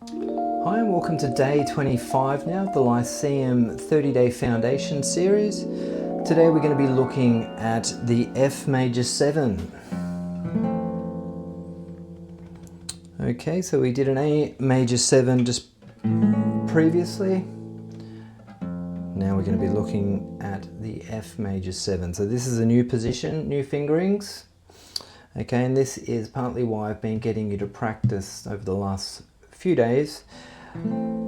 Hi and welcome to day 25 now of the Lyceum 30-day foundation series. Today we're going to be looking at the F major 7. Okay, so we did an A major 7 just previously. Now we're going to be looking at the F major 7. So this is a new position, new fingerings. Okay, and this is partly why I've been getting you to practice over the last few days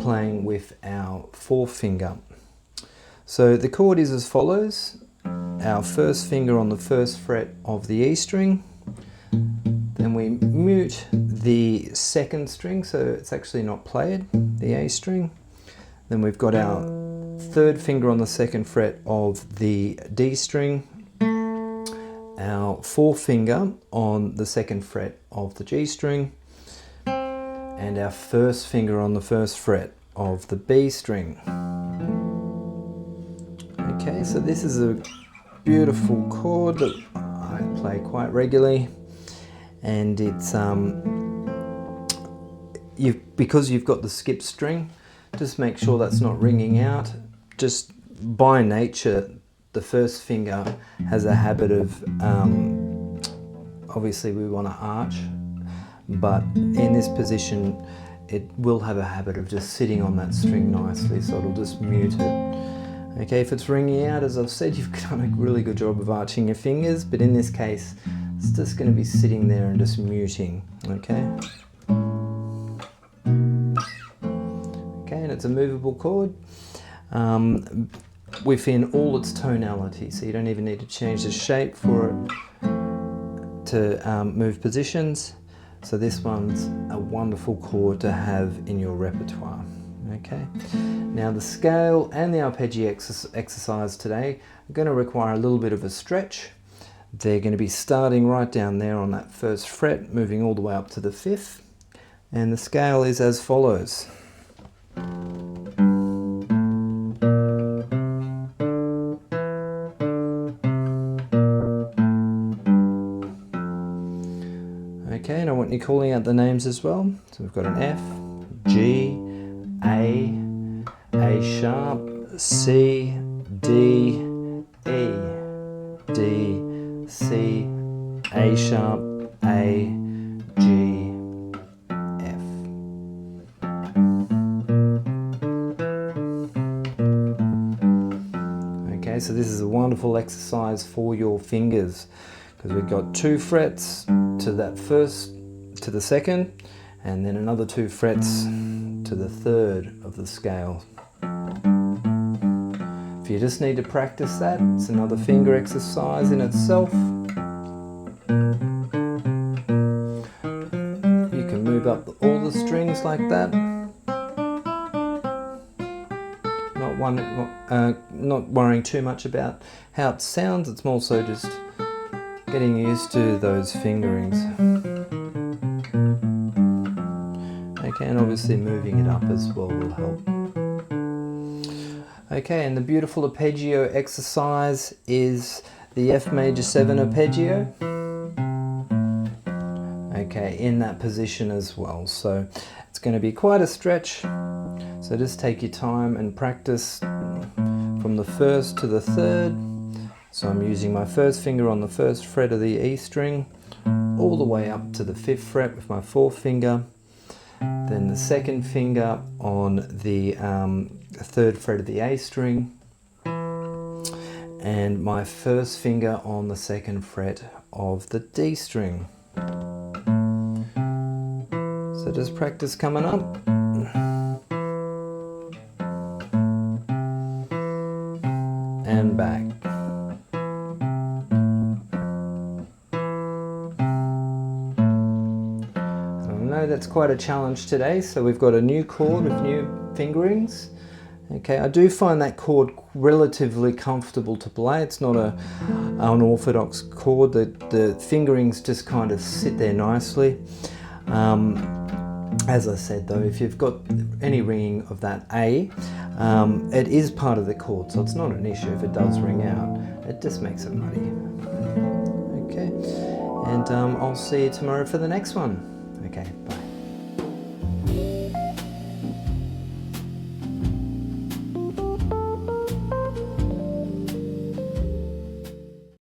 playing with our fourth finger. So the chord is as follows: our first finger on the first fret of the E string, then we mute the second string, so it's actually not played, the A string. Then we've got our third finger on the second fret of the D string, our fourth finger on the second fret of the G string, and our first finger on the first fret of the B string. Okay, so this is a beautiful chord that I play quite regularly, and it's because you've got the skip string, just make sure that's not ringing out. Just by nature, the first finger has a habit of obviously we want to arch, but in this position it will have a habit of just sitting on that string nicely, so it'll just mute it. Okay, if it's ringing out, as I've said, you've done a really good job of arching your fingers, but in this case it's just going to be sitting there and just muting. Okay, and it's a movable chord within all its tonality, so you don't even need to change the shape for it to move positions. So this one's a wonderful chord to have in your repertoire. Okay, now the scale and the arpeggio exercise today are going to require a little bit of a stretch. They're going to be starting right down there on that first fret, moving all the way up to the fifth, and the scale is as follows. Okay, and I want you calling out the names as well. So we've got an F, G, A sharp, C, D, E, D, C, A sharp, A, G, F. Okay, so this is a wonderful exercise for your fingers, because we've got 2 frets to that first, to the second, and then another 2 frets to the third of the scale. If you just need to practice that, it's another finger exercise in itself. You can move up all the strings like that. Not worrying too much about how it sounds, it's more so just getting used to those fingerings. Okay, and obviously moving it up as well will help. Okay, and the beautiful arpeggio exercise is the F major 7 arpeggio. Okay, in that position as well. So it's going to be quite a stretch. So just take your time and practice from the first to the third. So I'm using my first finger on the first fret of the E string, all the way up to the 5th fret with my 4th finger, then the second finger on the 3rd fret of the A string, and my first finger on the 2nd fret of the D string. So just practice coming up. And back. That's quite a challenge today. So we've got a new chord with new fingerings. Okay, I do find that chord relatively comfortable to play. It's not an unorthodox chord. The fingerings just kind of sit there nicely. As I said though, if you've got any ringing of that A, it is part of the chord, so it's not an issue if it does ring out. It just makes it muddy. Okay, and I'll see you tomorrow for the next one. Okay, bye.